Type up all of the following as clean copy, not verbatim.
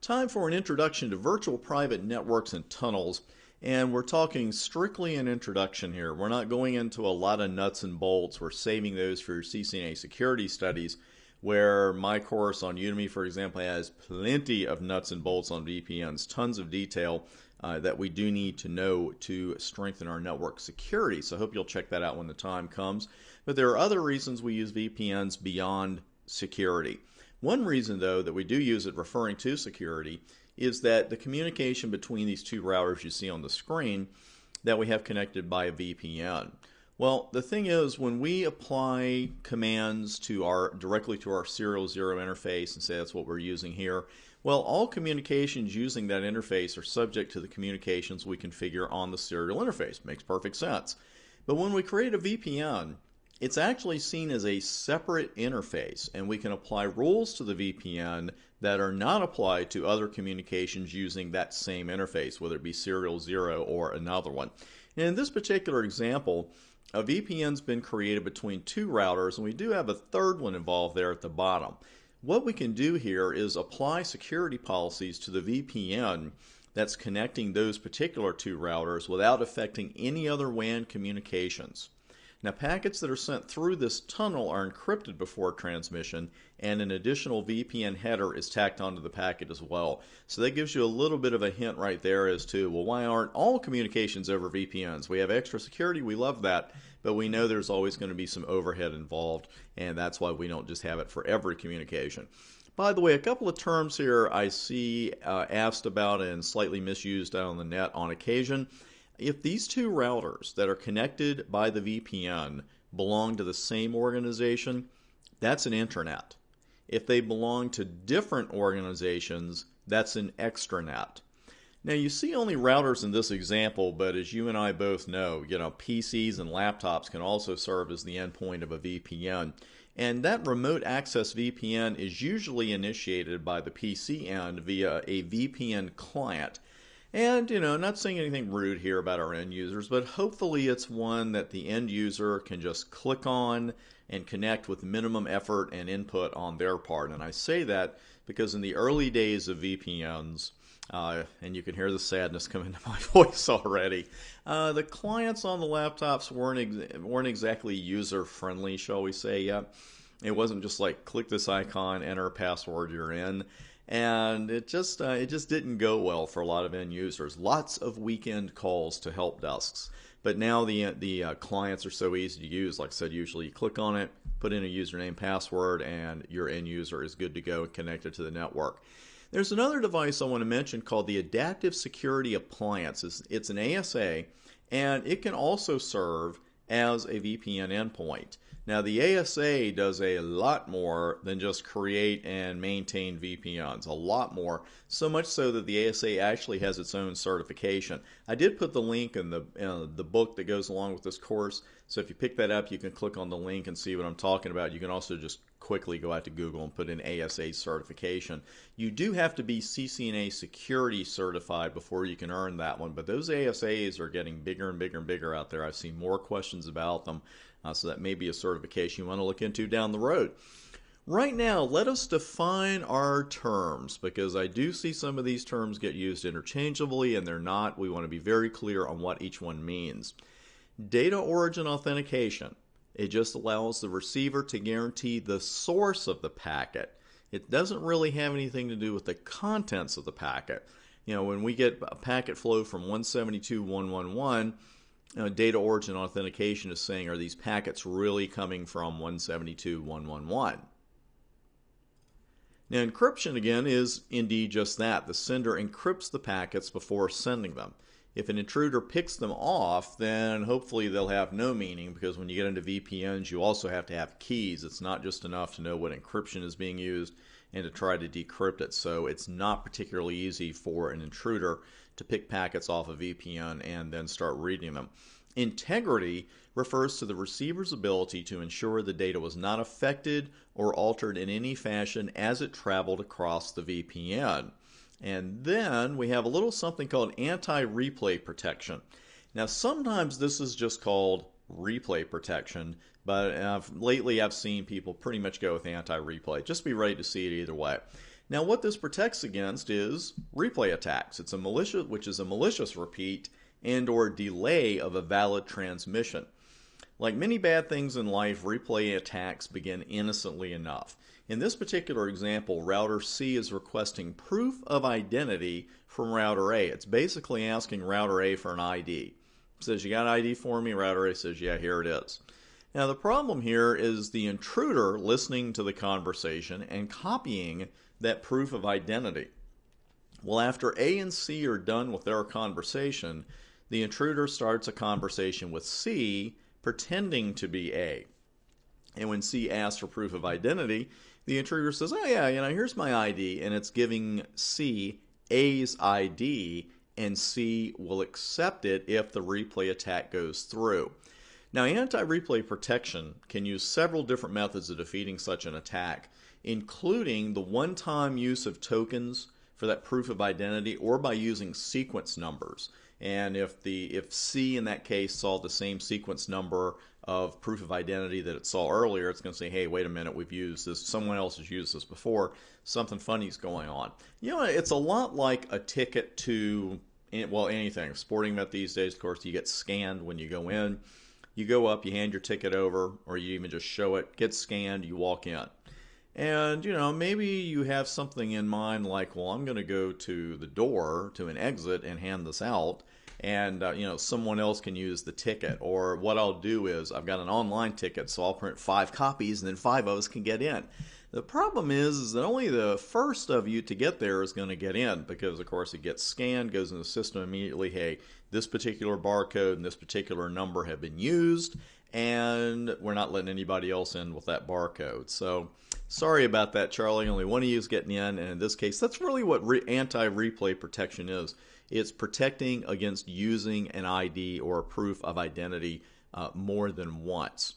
Time for an introduction to virtual private networks and tunnels. And we're talking strictly an introduction here. We're not going into a lot of nuts and bolts. We're saving those for your CCNA security studies, where my course on Udemy, for example, has plenty of nuts and bolts on VPNs, tons of detail that we do need to know to strengthen our network security. So I hope you'll check that out when the time comes. But there are other reasons we use VPNs beyond security. One reason, though, that we do use it referring to security is that the communication between these two routers you see on the screen that we have connected by a VPN. Well, the thing is, when we apply commands to directly to our serial 0 interface and say that's what we're using here, well, all communications using that interface are subject to the communications we configure on the serial interface. Makes perfect sense. But when we create a VPN, it's actually seen as a separate interface, and we can apply rules to the VPN that are not applied to other communications using that same interface, whether it be serial 0 or another one. And in this particular example, a VPN's been created between two routers, and we do have a third one involved there at the bottom. What we can do here is apply security policies to the VPN that's connecting those particular two routers without affecting any other WAN communications. Now, packets that are sent through this tunnel are encrypted before transmission, and an additional VPN header is tacked onto the packet as well. So that gives you a little bit of a hint right there as to, well, why aren't all communications over VPNs? We have extra security, we love that, but we know there's always going to be some overhead involved, and that's why we don't just have it for every communication. By the way, a couple of terms here I see asked about and slightly misused out on the net on occasion. If these two routers that are connected by the VPN belong to the same organization, that's an intranet. If they belong to different organizations, that's an extranet. Now, you see only routers in this example, but as you and I both know, PCs and laptops can also serve as the endpoint of a VPN. And that remote access VPN is usually initiated by the PC end via a VPN client. And, not saying anything rude here about our end users, but hopefully it's one that the end user can just click on and connect with minimum effort and input on their part. And I say that because in the early days of VPNs, and you can hear the sadness come into my voice already, the clients on the laptops weren't exactly user-friendly, shall we say, yet. It wasn't just like, click this icon, enter a password, you're in. And it just didn't go well for a lot of end users. Lots of weekend calls to help desks. But now the clients are so easy to use. Like I said, usually you click on it, put in a username, password, and your end user is good to go and connected to the network. There's another device I want to mention called the Adaptive Security Appliance. It's an ASA, and it can also serve as a VPN endpoint. Now, the ASA does a lot more than just create and maintain VPNs, a lot more, so much so that the ASA actually has its own certification. I did put the link in the book that goes along with this course, so if you pick that up, you can click on the link and see what I'm talking about. You can also just quickly go out to Google and put in ASA certification. You do have to be CCNA security certified before you can earn that one, but those ASAs are getting bigger and bigger and bigger out there. I've seen more questions about them. So that may be a certification you want to look into down the road. Right now, let us define our terms, because I do see some of these terms get used interchangeably, and they're not. We want to be very clear on what each one means. Data origin authentication. It just allows the receiver to guarantee the source of the packet. It doesn't really have anything to do with the contents of the packet. When we get a packet flow from 172.111, data origin authentication is saying, are these packets really coming from 172.111? Now, encryption, again, is indeed just that. The sender encrypts the packets before sending them. If an intruder picks them off, then hopefully they'll have no meaning, because when you get into VPNs, you also have to have keys. It's not just enough to know what encryption is being used and to try to decrypt it. So it's not particularly easy for an intruder to pick packets off a VPN and then start reading them. Integrity refers to the receiver's ability to ensure the data was not affected or altered in any fashion as it traveled across the VPN. And then we have a little something called anti-replay protection. Now, sometimes this is just called replay protection, but lately I've seen people pretty much go with anti-replay. Just be ready to see it either way. Now, what this protects against is replay attacks. It's a malicious, which is a malicious repeat and or delay of a valid transmission. Like many bad things in life, replay attacks begin innocently enough. In this particular example, router C is requesting proof of identity from router A. It's basically asking router A for an ID. It says, you got an ID for me? Router A says, yeah, here it is. Now the problem here is the intruder listening to the conversation and copying that proof of identity. Well, after A and C are done with their conversation, the intruder starts a conversation with C pretending to be A. And when C asks for proof of identity, the intruder says, oh yeah, here's my ID, and it's giving C A's ID, and C will accept it if the replay attack goes through. Now, anti-replay protection can use several different methods of defeating such an attack, including the one-time use of tokens for that proof of identity or by using sequence numbers. And if C in that case saw the same sequence number of proof of identity that it saw earlier, it's going to say, hey, wait a minute, we've used this, someone else has used this before, something funny's going on. It's a lot like a ticket to, well, anything. A sporting event these days, of course, you get scanned when you go in. You go up, you hand your ticket over, or you even just show it, get scanned, you walk in. And, maybe you have something in mind like, well, I'm going to go to the door, to an exit, and hand this out. And, someone else can use the ticket. Or what I'll do is I've got an online ticket, so I'll print 5 copies, and then 5 of us can get in. The problem is that only the first of you to get there is going to get in because, of course, it gets scanned, goes in the system immediately. Hey, this particular barcode and this particular number have been used, and we're not letting anybody else in with that barcode. So sorry about that, Charlie. Only one of you is getting in, and in this case, that's really what anti-replay protection is. It's protecting against using an ID or a proof of identity more than once.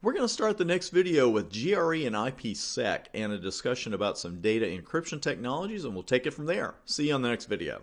We're going to start the next video with GRE and IPsec and a discussion about some data encryption technologies, and we'll take it from there. See you on the next video.